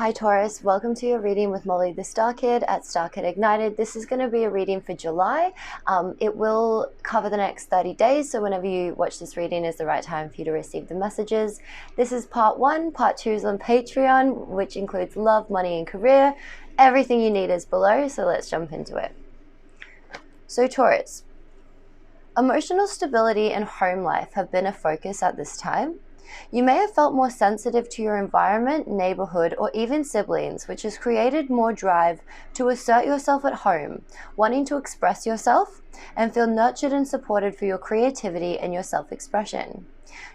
Hi Taurus, welcome to your reading with Molly the Star Kid at Starkidignited. This is going to be a reading for July. It will cover the next 30 days, so whenever you watch this reading is the right time for you to receive the messages. This is part 1, part 2 is on Patreon, which includes love, money and career. Everything you need is below, so let's jump into it. So Taurus, emotional stability and home life have been a focus at this time. You may have felt more sensitive to your environment, neighborhood, or even siblings, which has created more drive to assert yourself at home, wanting to express yourself and feel nurtured and supported for your creativity and your self-expression.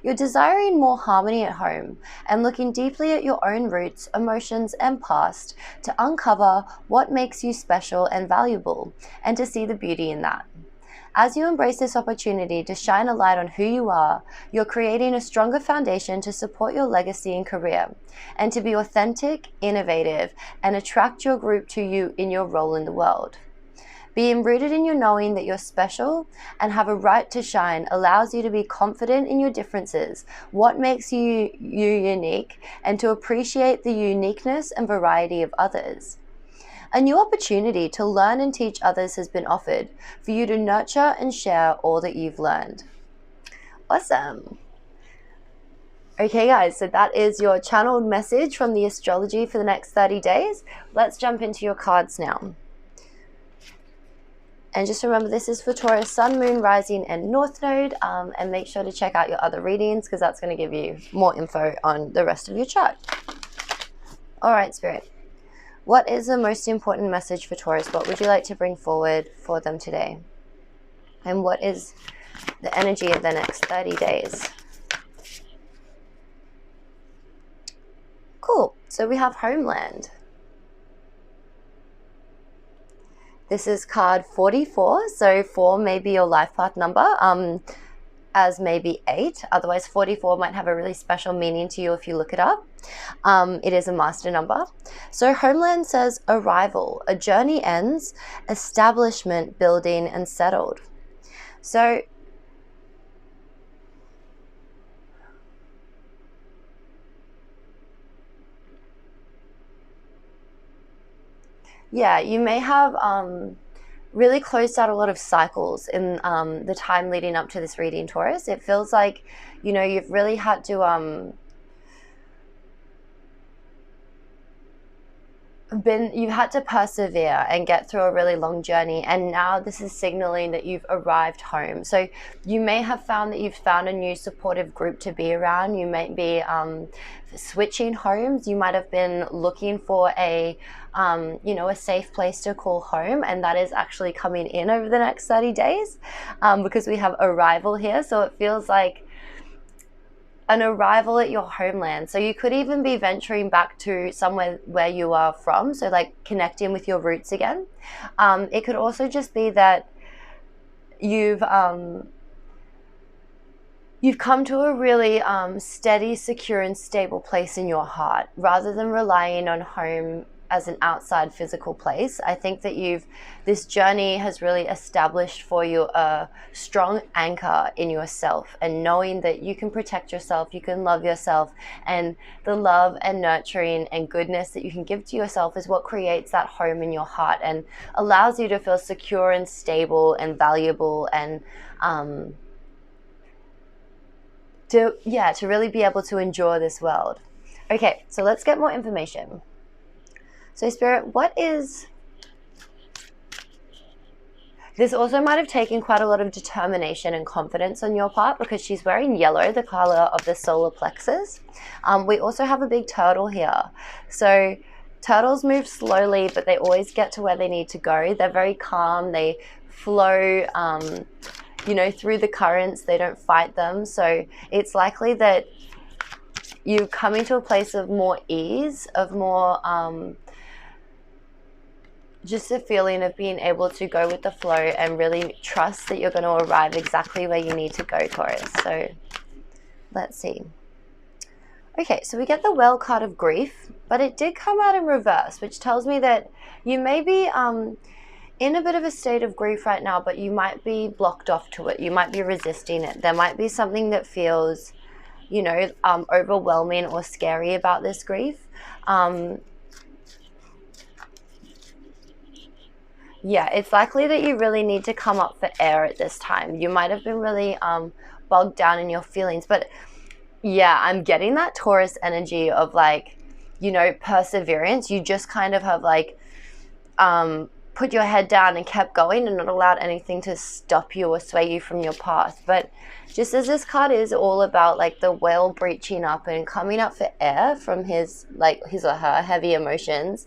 You're desiring more harmony at home and looking deeply at your own roots, emotions, and past to uncover what makes you special and valuable, and to see the beauty in that. As you embrace this opportunity to shine a light on who you are, you're creating a stronger foundation to support your legacy and career, and to be authentic, innovative, and attract your group to you in your role in the world. Being rooted in your knowing that you're special and have a right to shine allows you to be confident in your differences, what makes you unique, and to appreciate the uniqueness and variety of others. A new opportunity to learn and teach others has been offered for you to nurture and share all that you've learned. Awesome. Okay guys, so that is your channeled message from the astrology for the next 30 days. Let's jump into your cards now. And just remember, this is for Taurus, Sun, Moon, Rising, and North Node. And make sure to check out your other readings because that's going to give you more info on the rest of your chart. All right, Spirit. What is the most important message for Taurus? What would you like to bring forward for them today? And what is the energy of the next 30 days? Cool. So we have Homeland. This is card 44. So 4 may be your life path number, as maybe 8. Otherwise 44 might have a really special meaning to you if you look it up. It is a master number. So Homeland says arrival, a journey ends, establishment, building, and settled. So yeah, you may have really closed out a lot of cycles in the time leading up to this reading, Taurus. It feels like, you know, you've really had to you've had to persevere and get through a really long journey, and now this is signaling that you've arrived home. So you may have found that you've found a new supportive group to be around. You might be switching homes. You might have been looking for a you know, a safe place to call home, and that is actually coming in over the next 30 days because we have arrival here. So it feels like an arrival at your homeland. So you could even be venturing back to somewhere where you are from, so like connecting with your roots again. It could also just be that you've come to a really steady, secure, and stable place in your heart, rather than relying on home as an outside physical place. I think that this journey has really established for you a strong anchor in yourself, and knowing that you can protect yourself, you can love yourself, and the love and nurturing and goodness that you can give to yourself is what creates that home in your heart and allows you to feel secure and stable and valuable, and to really be able to enjoy this world. Okay, so let's get more information. So Spirit, this also might have taken quite a lot of determination and confidence on your part, because she's wearing yellow, the color of the solar plexus. We also have a big turtle here. So turtles move slowly, but they always get to where they need to go. They're very calm. They flow, you know, through the currents. They don't fight them. So it's likely that you come into a place of more ease, of more just a feeling of being able to go with the flow and really trust that you're going to arrive exactly where you need to go, Taurus. So let's see. Okay, so we get the Well card of grief, but it did come out in reverse, which tells me that you may be in a bit of a state of grief right now, but you might be blocked off to it. You might be resisting it. There might be something that feels, you know, overwhelming or scary about this grief. Yeah, it's likely that you really need to come up for air at this time. You might have been really bogged down in your feelings, but yeah, I'm getting that Taurus energy of like, you know, perseverance. You just kind of have like put your head down and kept going and not allowed anything to stop you or sway you from your path. But just as this card is all about like the whale breaching up and coming up for air from his or her heavy emotions,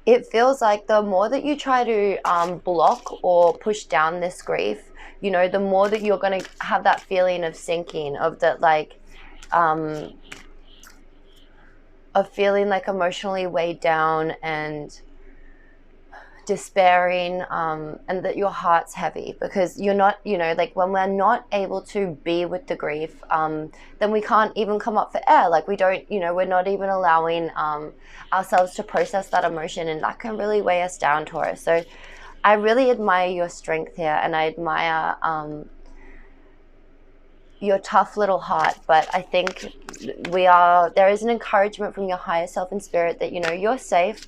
it feels like the more that you try to block or push down this grief, you know, the more that you're going to have that feeling of sinking, of that like of feeling like emotionally weighed down and despairing, and that your heart's heavy because you're not, you know, like when we're not able to be with the grief, then we can't even come up for air. Like we don't, you know, we're not even allowing ourselves to process that emotion, and that can really weigh us down, Taurus. So I really admire your strength here, and I admire your tough little heart. But I think there is an encouragement from your higher self and spirit that, you know, you're safe.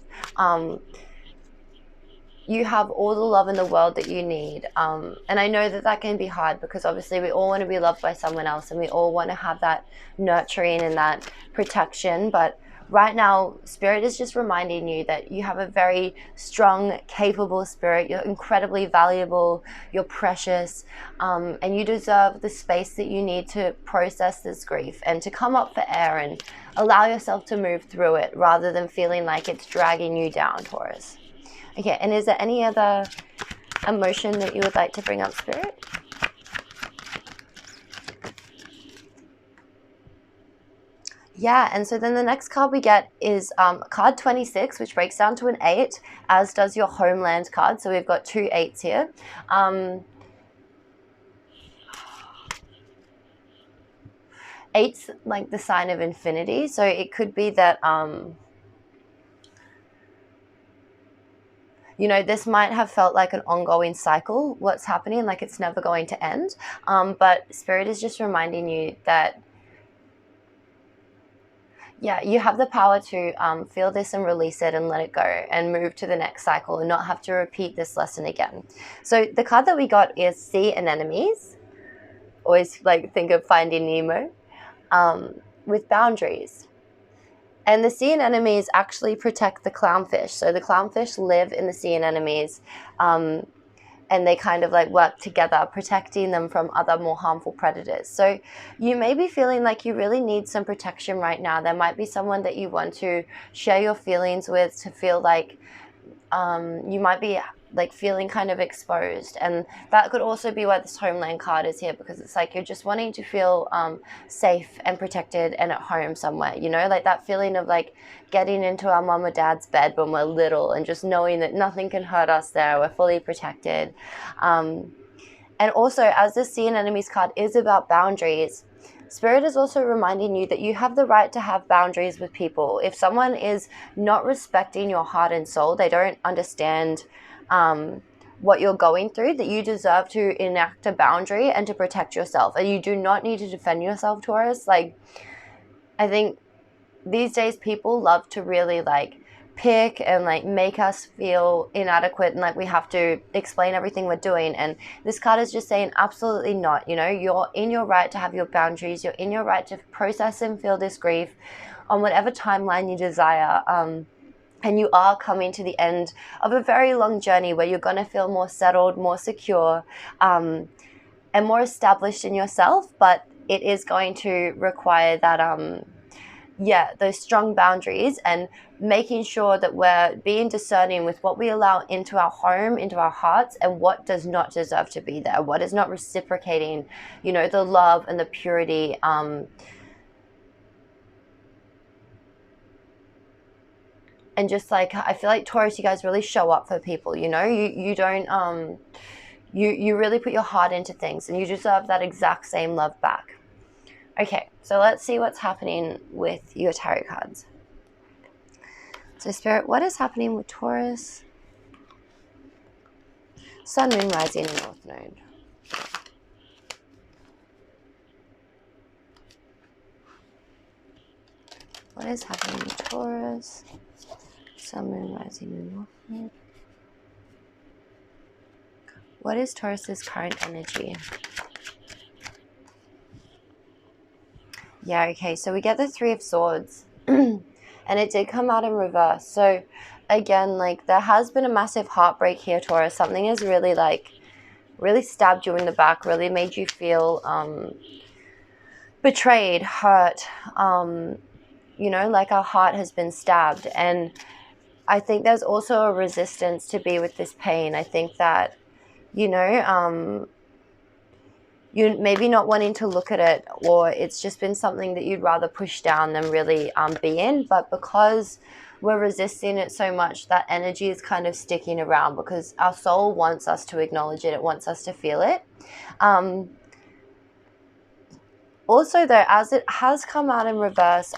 You have all the love in the world that you need. And I know that that can be hard because obviously we all want to be loved by someone else and we all want to have that nurturing and that protection. But right now, Spirit is just reminding you that you have a very strong, capable spirit. You're incredibly valuable. You're precious. And you deserve the space that you need to process this grief and to come up for air and allow yourself to move through it rather than feeling like it's dragging you down, Taurus. Okay, and is there any other emotion that you would like to bring up, Spirit? Yeah, and so then the next card we get is card 26, which breaks down to an 8, as does your homeland card. So we've got 2 8s here. 8's like the sign of infinity. So it could be that... you know, this might have felt like an ongoing cycle, what's happening, like it's never going to end. But Spirit is just reminding you that, yeah, you have the power to feel this and release it and let it go and move to the next cycle and not have to repeat this lesson again. So the card that we got is Sea Anemones. Always like think of Finding Nemo, with boundaries. And the sea anemones actually protect the clownfish. So the clownfish live in the sea anemones, and they kind of like work together, protecting them from other more harmful predators. So you may be feeling like you really need some protection right now. There might be someone that you want to share your feelings with, to feel like you might be like feeling kind of exposed, and that could also be why this homeland card is here, because it's like you're just wanting to feel safe and protected and at home somewhere, you know, like that feeling of like getting into our mom or dad's bed when we're little and just knowing that nothing can hurt us there, we're fully protected. And also, as the Sea Anemones card is about boundaries, Spirit is also reminding you that you have the right to have boundaries with people. If someone is not respecting your heart and soul, they don't understand what you're going through, that you deserve to enact a boundary and to protect yourself. And you do not need to defend yourself, Taurus. Like, I think these days people love to really like pick and like make us feel inadequate and like we have to explain everything we're doing. And this card is just saying absolutely not. You know, you're in your right to have your boundaries. You're in your right to process and feel this grief on whatever timeline you desire. And you are coming to the end of a very long journey where you're going to feel more settled, more secure, and more established in yourself. But it is going to require that those strong boundaries, and making sure that we're being discerning with what we allow into our home, into our hearts, and what does not deserve to be there, what is not reciprocating, you know, the love and the purity. And just like, I feel like Taurus, you guys really show up for people, you know, you don't, you really put your heart into things, and you deserve that exact same love back. Okay, so let's see what's happening with your tarot cards. So Spirit, what is happening with Taurus? Sun, Moon, Rising, and North Node. What is happening with Taurus? Sun, Moon, Rising, and North Node. What is Taurus's current energy? Yeah, okay, so we get the Three of Swords. And it did come out in reverse. So again, like, there has been a massive heartbreak here, Taurus. Something has really, like, really stabbed you in the back, really made you feel betrayed, hurt, you know, like our heart has been stabbed. And I think there's also a resistance to be with this pain. I think that, you know, you maybe not wanting to look at it, or it's just been something that you'd rather push down than really be in. But because we're resisting it so much, that energy is kind of sticking around because our soul wants us to acknowledge it. It wants us to feel it. Also, though, as it has come out in reverse,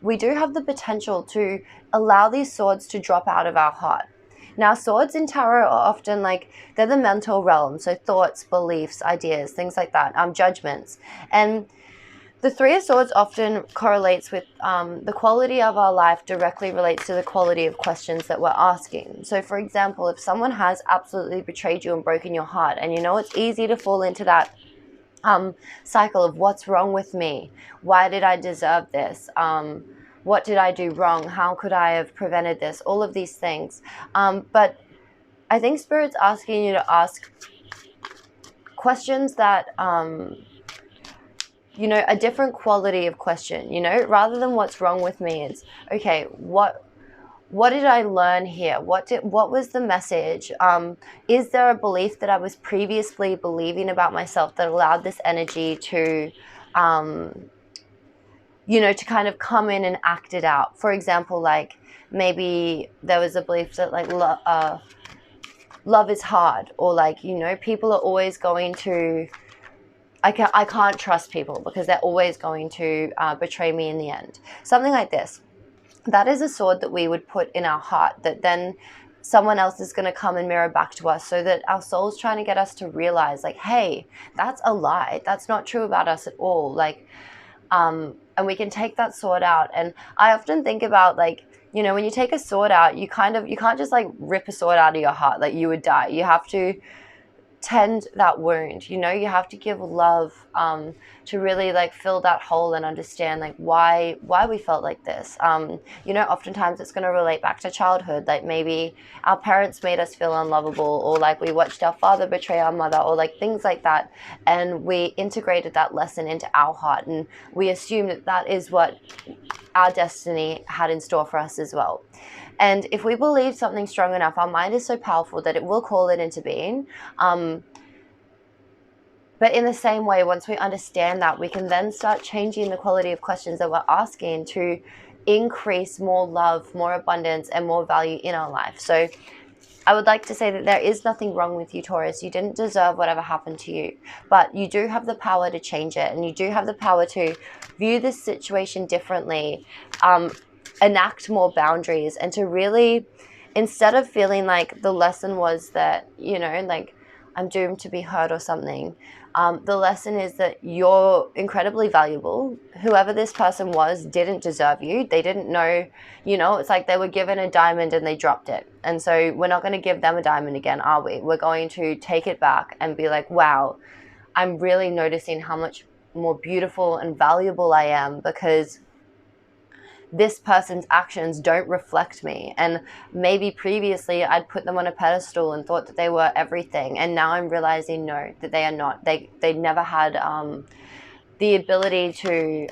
we do have the potential to allow these swords to drop out of our heart. Now, swords in tarot are often like, they're the mental realm, so thoughts, beliefs, ideas, things like that, judgments. And the Three of Swords often correlates with the quality of our life, directly relates to the quality of questions that we're asking. So, for example, if someone has absolutely betrayed you and broken your heart, and you know it's easy to fall into that cycle of what's wrong with me? Why did I deserve this? What did I do wrong? How could I have prevented this? All of these things. But I think Spirit's asking you to ask questions that, you know, a different quality of question, you know, rather than what's wrong with me. It's, okay, what did I learn here? What was the message? Is there a belief that I was previously believing about myself that allowed this energy to, you know, to kind of come in and act it out? For example, like, maybe there was a belief that, like, love is hard, or, like, you know, people are always going to, I can't trust people because they're always going to betray me in the end. Something like this. That is a sword that we would put in our heart that then someone else is going to come and mirror back to us, so that our soul's trying to get us to realize, like, hey, that's a lie. That's not true about us at all. Like, and we can take that sword out. And I often think about, like, you know, when you take a sword out, you can't just, like, rip a sword out of your heart. Like, you would die. You have to tend that wound, you know, you have to give love to really, like, fill that hole and understand, like, why we felt like this. You know, oftentimes it's going to relate back to childhood, like maybe our parents made us feel unlovable, or like we watched our father betray our mother, or like things like that, and we integrated that lesson into our heart, and we assumed that that is what our destiny had in store for us as well. And if we believe something strong enough, our mind is so powerful that it will call it into being. But in the same way, once we understand that, we can then start changing the quality of questions that we're asking to increase more love, more abundance, and more value in our life. So I would like to say that there is nothing wrong with you, Taurus. You didn't deserve whatever happened to you, but you do have the power to change it, and you do have the power to view this situation differently, enact more boundaries, and to really, instead of feeling like the lesson was that, you know, like, I'm doomed to be hurt or something, the lesson is that you're incredibly valuable. Whoever this person was didn't deserve you. They didn't know, you know, it's like they were given a diamond and they dropped it. And so we're not going to give them a diamond again, are we? We're going to take it back and be like, wow, I'm really noticing how much more beautiful and valuable I am because this person's actions don't reflect me. And maybe previously I'd put them on a pedestal and thought that they were everything, and now I'm realizing, no, that they are not. They never had the ability to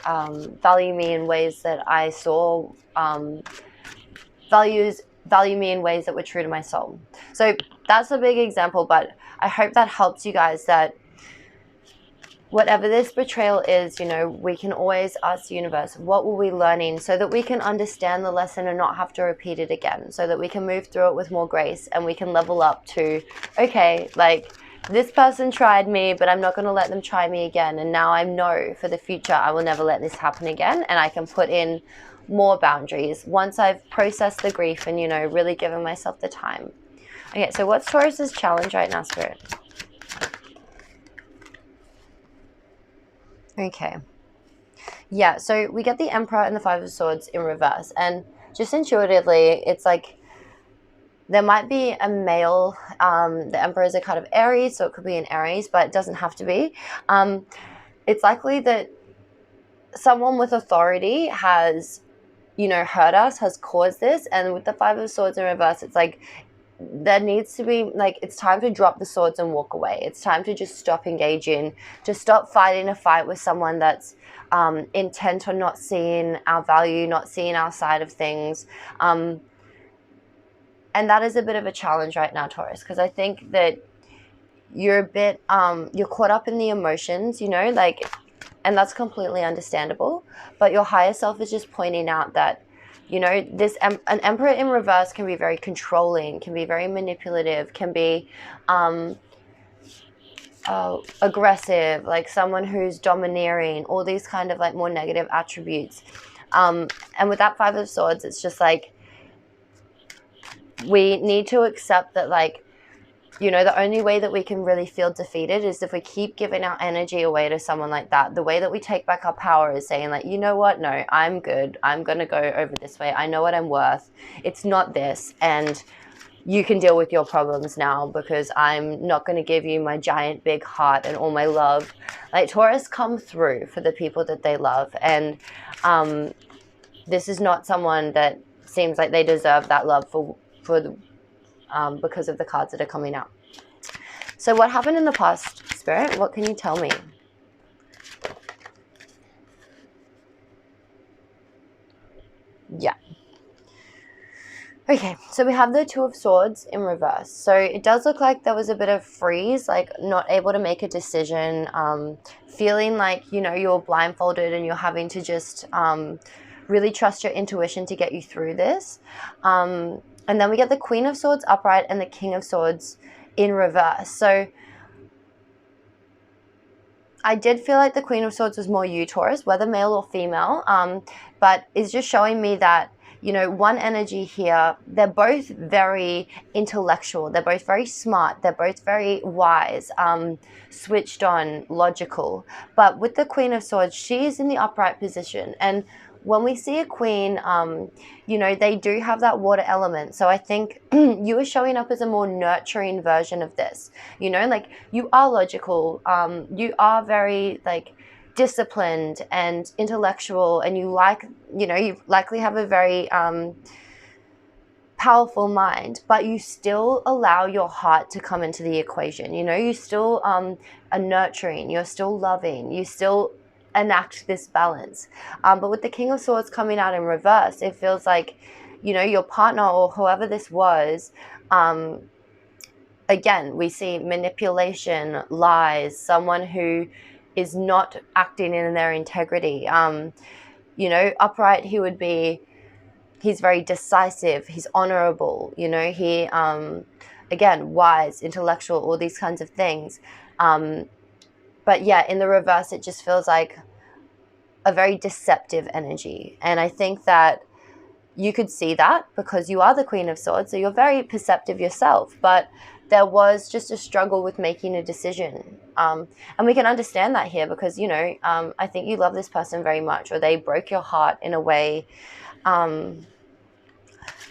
value me in ways that I saw, value me in ways that were true to my soul. So that's a big example, but I hope that helps you guys, that whatever this betrayal is, you know, we can always ask the universe, what were we learning, so that we can understand the lesson and not have to repeat it again, so that we can move through it with more grace, and we can level up to, okay, like, this person tried me, but I'm not going to let them try me again. And now I know for the future I will never let this happen again, and I can put in more boundaries once I've processed the grief and, you know, really given myself the time. Okay, so what's Taurus's challenge right now, Spirit? Okay. Yeah, so we get the Emperor and the Five of Swords in reverse. And just intuitively, it's like there might be a male. The Emperor is a card of Aries, so it could be an Aries, but it doesn't have to be. It's likely that someone with authority has, hurt us, has caused this. And with the Five of Swords in reverse, it's like there needs to be, like, it's time to drop the swords and walk away. It's time to just stop engaging, to stop fighting a fight with someone that's intent on not seeing our value, not seeing our side of things. And that is a bit of a challenge right now, Taurus, because I think that you're a bit, you're caught up in the emotions, like, and that's completely understandable. But your higher self is just pointing out that, an Emperor in reverse can be very controlling, can be very manipulative, can be aggressive, like someone who's domineering, all these kind of like more negative attributes. And with that Five of Swords, it's just like, we need to accept that, like, the only way that we can really feel defeated is if we keep giving our energy away to someone like that. The way that we take back our power is saying, like, you know what? No, I'm good. I'm going to go over this way. I know what I'm worth. It's not this. And you can deal with your problems now, because I'm not going to give you my giant big heart and all my love. Like, Taurus come through for the people that they love. And this is not someone that seems like they deserve that love because of the cards that are coming out. So what happened in the past, Spirit? What can you tell me? Yeah. Okay, so we have the Two of Swords in reverse. So it does look like there was a bit of freeze, like not able to make a decision, feeling like, you're blindfolded and you're having to just really trust your intuition to get you through this. And then we get the Queen of Swords upright and the King of Swords in reverse. So I did feel like the Queen of Swords was more you, Taurus, whether male or female, but it's just showing me that, one energy here, they're both very intellectual, they're both very smart, they're both very wise, switched on, logical. But with the Queen of Swords, she is in the upright position. And when we see a queen, they do have that water element. So I think you are showing up as a more nurturing version of this. Like, you are logical. You are very, like, disciplined and intellectual, and you likely have a very powerful mind, but you still allow your heart to come into the equation. You still are nurturing. You're still loving. You still enact this balance. But with the King of Swords coming out in reverse, it feels like, your partner or whoever this was, again, we see manipulation, lies, someone who is not acting in their integrity. Upright, he's very decisive, he's honorable, he, again, wise, intellectual, all these kinds of things. But yeah, in the reverse, it just feels like a very deceptive energy. And I think that you could see that because you are the Queen of Swords, so you're very perceptive yourself. But there was just a struggle with making a decision. And we can understand that here because, I think you love this person very much, or they broke your heart in a way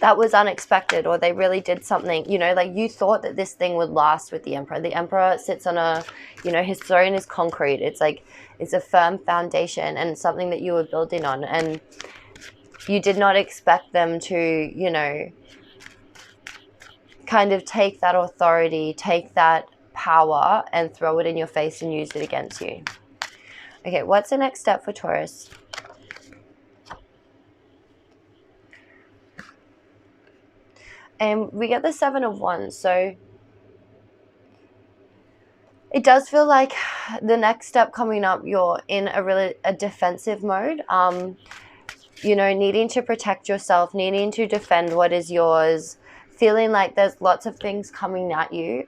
that was unexpected, or they really did something, like you thought that this thing would last with the Emperor. The Emperor sits on his throne is concrete. It's like, it's a firm foundation and something that you were building on. And you did not expect them to, kind of take that authority, take that power and throw it in your face and use it against you. Okay, what's the next step for Taurus? And we get the Seven of Wands. So it does feel like the next step coming up, you're in a defensive mode. Needing to protect yourself, needing to defend what is yours, feeling like there's lots of things coming at you.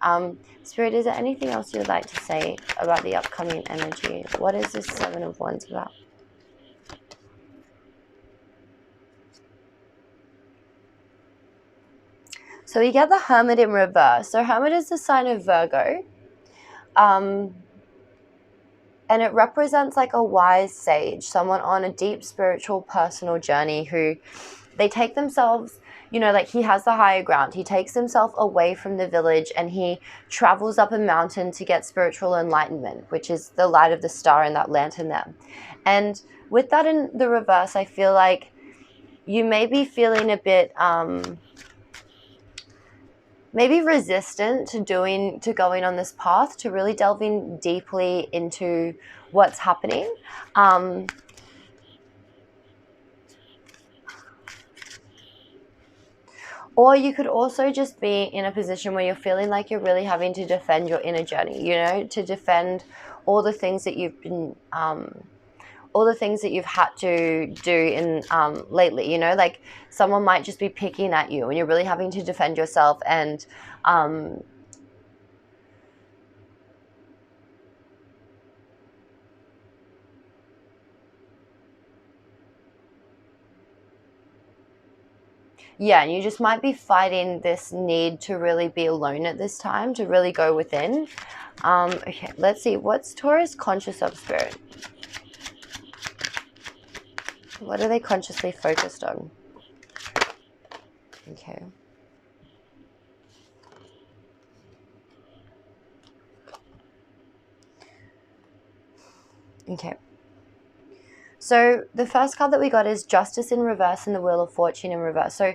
Spirit, is there anything else you would like to say about the upcoming energy? What is this Seven of Wands about? So we get the Hermit in reverse. So Hermit is the sign of Virgo. And it represents like a wise sage, someone on a deep spiritual personal journey who they take themselves, you know, like he has the higher ground. He takes himself away from the village and he travels up a mountain to get spiritual enlightenment, which is the light of the star and that lantern there. And with that in the reverse, I feel like you may be feeling a bit maybe resistant to going on this path, to really delving deeply into what's happening. Or you could also just be in a position where you're feeling like you're really having to defend your inner journey, you know, to defend all the things that you've been, all the things that you've had to do in lately, you know, like someone might just be picking at you and you're really having to defend yourself. And yeah, and you just might be fighting this need to really be alone at this time, to really go within. Okay, let's see. What's Taurus conscious of, Spirit? What are they consciously focused on? Okay. Okay. So the first card that we got is Justice in reverse and the Wheel of Fortune in reverse. So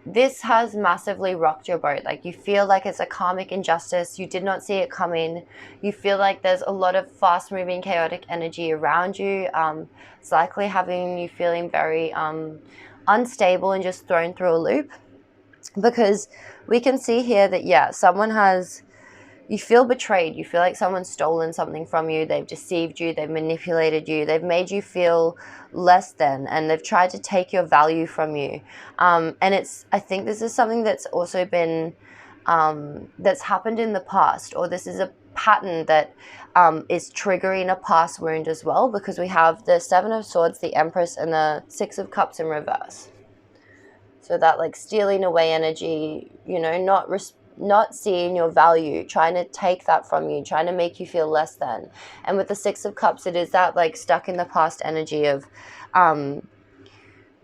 this has massively rocked your boat. Like you feel like it's a karmic injustice. You did not see it coming. You feel like there's a lot of fast moving, chaotic energy around you. It's likely having you feeling very unstable and just thrown through a loop, because we can see here that, yeah, someone has, you feel betrayed. You feel like someone's stolen something from you. They've deceived you. They've manipulated you. They've made you feel less than, and they've tried to take your value from you. And I think this is something that's also been, that's happened in the past, or this is a pattern that is triggering a past wound as well, because we have the Seven of Swords, the Empress, and the Six of Cups in reverse. So that like stealing away energy, you know, not seeing your value, trying to take that from you, trying to make you feel less than. And with the Six of Cups, it is that like stuck in the past energy of,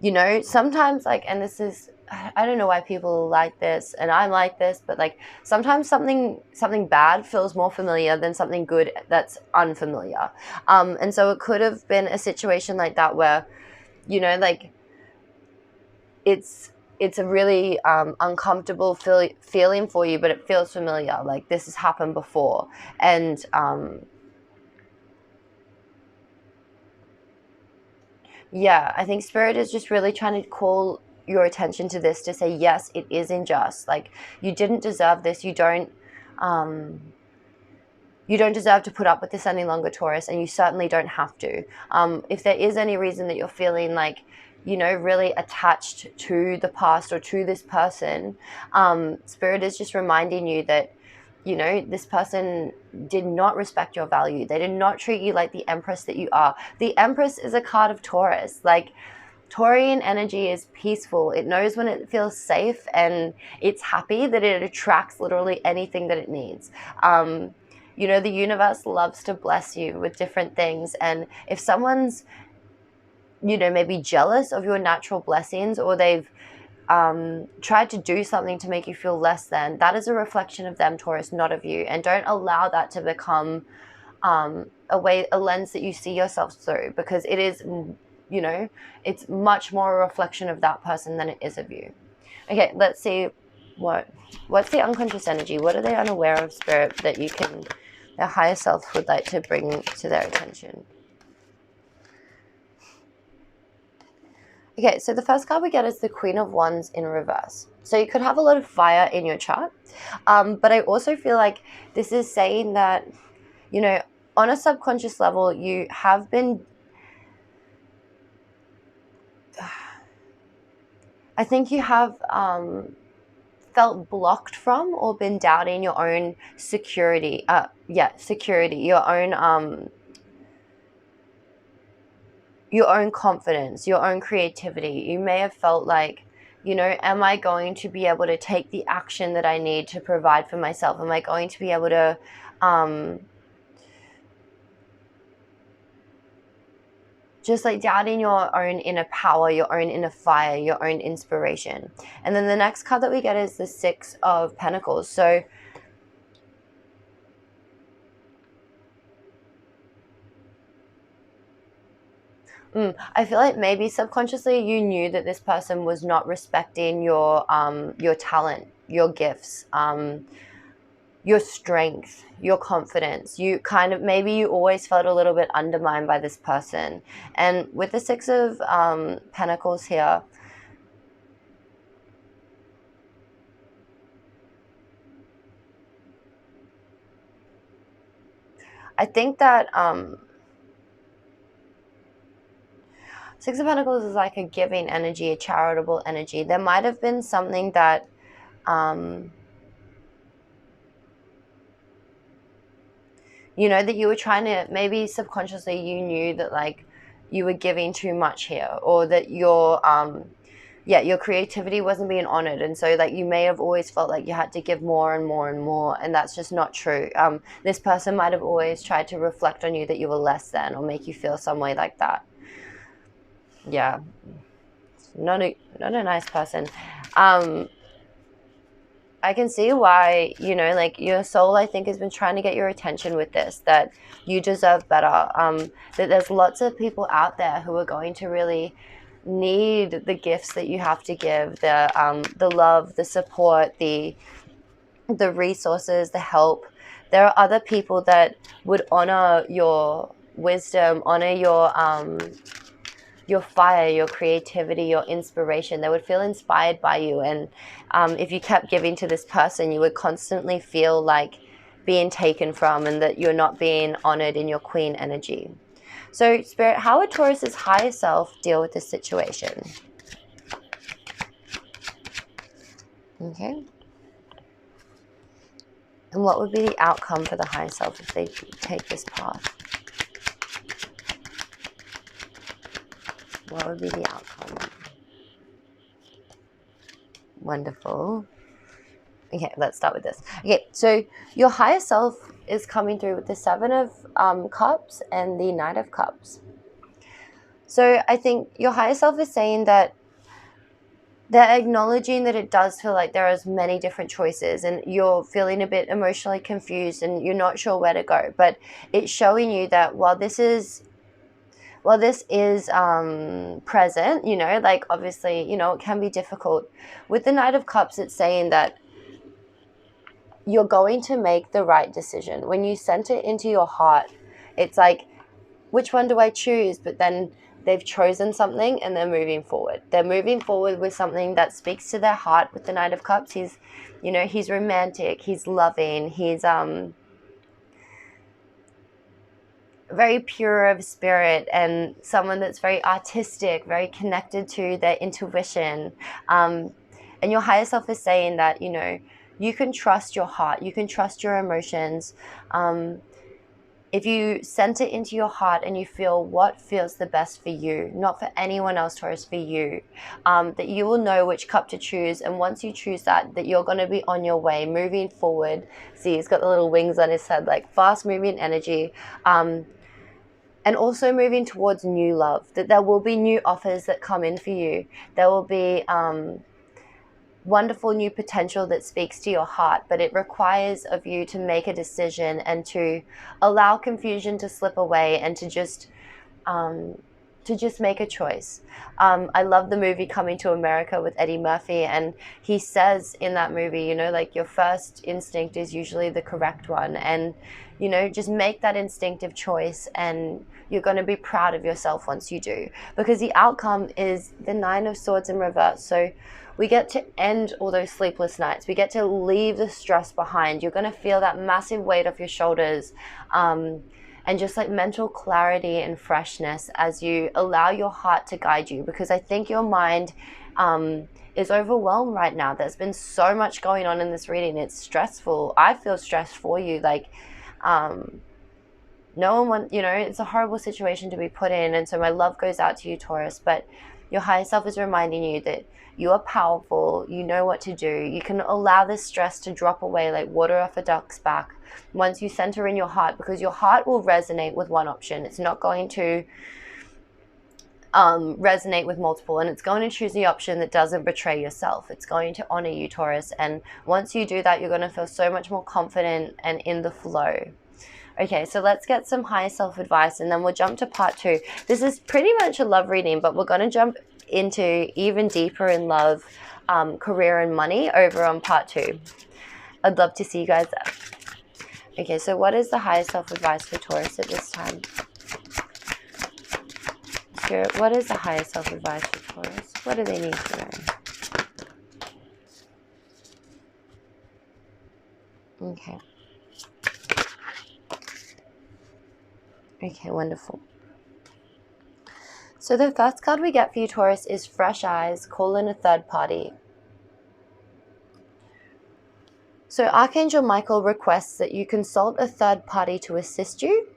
you know, sometimes like, and this is, I don't know why people like this and I'm like this, but like sometimes something bad feels more familiar than something good that's unfamiliar. And so it could have been a situation like that where, you know, like it's a really uncomfortable feeling for you, but it feels familiar. Like this has happened before. And yeah, I think Spirit is just really trying to call your attention to this, to say, yes, it is unjust. Like you didn't deserve this. You don't deserve to put up with this any longer, Taurus, and you certainly don't have to. If there is any reason that you're feeling like, you know, really attached to the past or to this person, Spirit is just reminding you that, you know, this person did not respect your value. They did not treat you like the Empress that you are. The Empress is a card of Taurus. Like Taurian energy is peaceful. It knows when it feels safe, and it's happy that it attracts literally anything that it needs. You know, the universe loves to bless you with different things. And if someone's, you know, maybe jealous of your natural blessings, or they've tried to do something to make you feel less than, that is a reflection of them, Taurus, not of you. And don't allow that to become a lens that you see yourself through, because it is, you know, it's much more a reflection of that person than it is of you. Okay, let's see what's the unconscious energy. What are they unaware of, Spirit, that you can, their higher self would like to bring to their attention? Okay, so the first card we get is the Queen of Wands in reverse. So you could have a lot of fire in your chart, but I also feel like this is saying that, you know, on a subconscious level, you have been, I think you have felt blocked from or been doubting your own security. Security, your own confidence, your own creativity. You may have felt like, you know, am I going to be able to take the action that I need to provide for myself? Am I going to be able to, just like doubting your own inner power, your own inner fire, your own inspiration. And then the next card that we get is the Six of Pentacles. So I feel like maybe subconsciously you knew that this person was not respecting your talent, your gifts, your strength, your confidence. You kind of, maybe you always felt a little bit undermined by this person. And with the Six of Pentacles here, I think that Six of Pentacles is like a giving energy, a charitable energy. There might have been something that you know, that you were trying to, maybe subconsciously you knew that like you were giving too much here, or that your your creativity wasn't being honored, and so like you may have always felt like you had to give more and more and more, and that's just not true. This person might have always tried to reflect on you that you were less than, or make you feel some way like that. Yeah, not a nice person. I can see why, you know, like your soul, I think, has been trying to get your attention with this, that you deserve better. That there's lots of people out there who are going to really need the gifts that you have to give, the love, the support, the resources, the help. There are other people that would honor your wisdom, honor your fire, your creativity, your inspiration. They would feel inspired by you. And if you kept giving to this person, you would constantly feel like being taken from, and that you're not being honored in your queen energy. So Spirit, how would Taurus's higher self deal with this situation? Okay. And what would be the outcome for the higher self if they take this path? What would be the outcome? Wonderful. Okay, let's start with this. Okay, so your higher self is coming through with the Seven of Cups and the Knight of Cups. So I think your higher self is saying that they're acknowledging that it does feel like there are many different choices, and you're feeling a bit emotionally confused and you're not sure where to go. But it's showing you that while this is present, you know, like obviously, you know, it can be difficult. With the Knight of Cups, it's saying that you're going to make the right decision. When you center into your heart, it's like, which one do I choose? But then they've chosen something and they're moving forward. They're moving forward with something that speaks to their heart. With the Knight of Cups, he's, you know, he's romantic, he's loving, he's very pure of spirit, and someone that's very artistic, very connected to their intuition. And your higher self is saying that, you know, you can trust your heart, you can trust your emotions. If you center into your heart and you feel what feels the best for you, not for anyone else, Taurus, for you, that you will know which cup to choose. And once you choose that you're going to be on your way, moving forward. See, he's got the little wings on his head, like fast moving energy. And also moving towards new love, that there will be new offers that come in for you. There will be wonderful new potential that speaks to your heart, but it requires of you to make a decision and to allow confusion to slip away, and to just make a choice. I love the movie Coming to America with Eddie Murphy, and he says in that movie, you know, like your first instinct is usually the correct one, and you know, just make that instinctive choice, and you're going to be proud of yourself once you do, because the outcome is the Nine of Swords in reverse. So we get to end all those sleepless nights. We get to leave the stress behind. You're going to feel that massive weight off your shoulders, and just like mental clarity and freshness as you allow your heart to guide you, because I think your mind is overwhelmed right now. There's been so much going on in this reading. It's stressful. I feel stressed for you. Like, no one wants, you know, it's a horrible situation to be put in. And so my love goes out to you, Taurus. But your higher self is reminding you that you are powerful. You know what to do. You can allow this stress to drop away like water off a duck's back once you center in your heart, because your heart will resonate with one option. It's not going to resonate with multiple, and it's going to choose the option that doesn't betray yourself. It's going to honor you, Taurus, and once you do that, you're going to feel so much more confident and in the flow. Okay, so let's get some higher self advice, and then we'll jump to part 2. This is pretty much a love reading, but we're going to jump into even deeper in love, career, and money over on part 2. I'd love to see you guys there. Okay, so what is the higher self advice for Taurus at this time? Spirit, what is the higher self advice for Taurus? What do they need to know? Okay. Okay, wonderful. So the first card we get for you, Taurus, is Fresh Eyes, Call in a Third Party. So Archangel Michael requests that you consult a third party to assist you.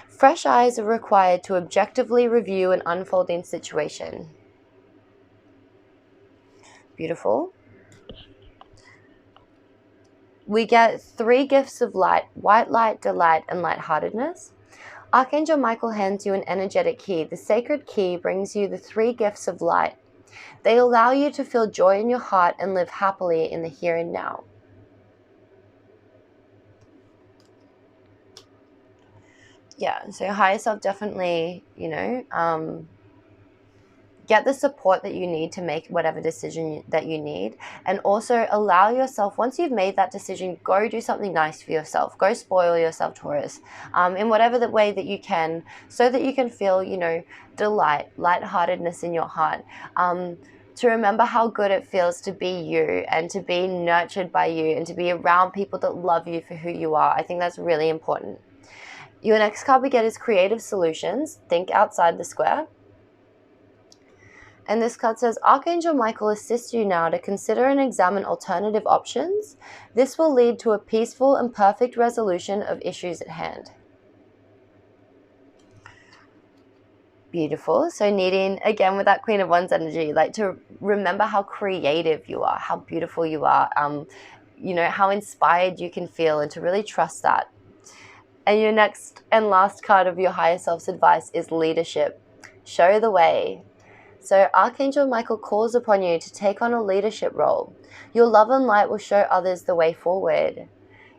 Fresh eyes are required to objectively review an unfolding situation. Beautiful. We get 3 gifts of light: white light, delight, and lightheartedness. Archangel Michael hands you an energetic key. The sacred key brings you the 3 gifts of light. They allow you to feel joy in your heart and live happily in the here and now. Yeah, so higher self, definitely, get the support that you need to make whatever decision that you need, and also allow yourself, once you've made that decision, go do something nice for yourself. Go spoil yourself, Taurus, in whatever the way that you can, so that you can feel, delight, lightheartedness in your heart. To remember how good it feels to be you and to be nurtured by you and to be around people that love you for who you are. I think that's really important. Your next card we get is Creative Solutions. Think outside the square. And this card says, Archangel Michael assists you now to consider and examine alternative options. This will lead to a peaceful and perfect resolution of issues at hand. Beautiful. So needing, again, with that Queen of Wands energy, like to remember how creative you are, how beautiful you are, how inspired you can feel, and to really trust that. And your next and last card of your higher self's advice is Leadership. Show the way. So Archangel Michael calls upon you to take on a leadership role. Your love and light will show others the way forward.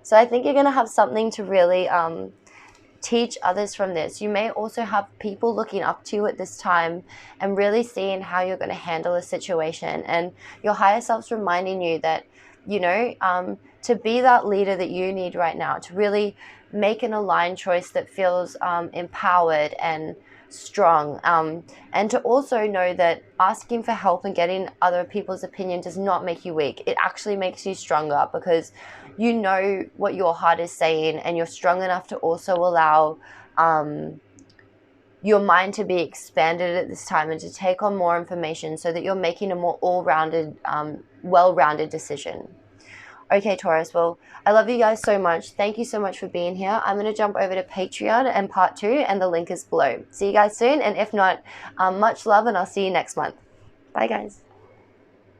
So I think you're going to have something to really teach others from this. You may also have people looking up to you at this time and really seeing how you're going to handle a situation. And your higher self's reminding you that, to be that leader that you need right now, to really make an aligned choice that feels empowered and strong, and to also know that asking for help and getting other people's opinion does not make you weak. It actually makes you stronger, because you know what your heart is saying, and you're strong enough to also allow your mind to be expanded at this time and to take on more information, so that you're making a more all-rounded, well-rounded decision. Okay, Taurus, well, I love you guys so much. Thank you so much for being here. I'm going to jump over to Patreon and part 2, and the link is below. See you guys soon, and if not, much love, and I'll see you next month. Bye, guys.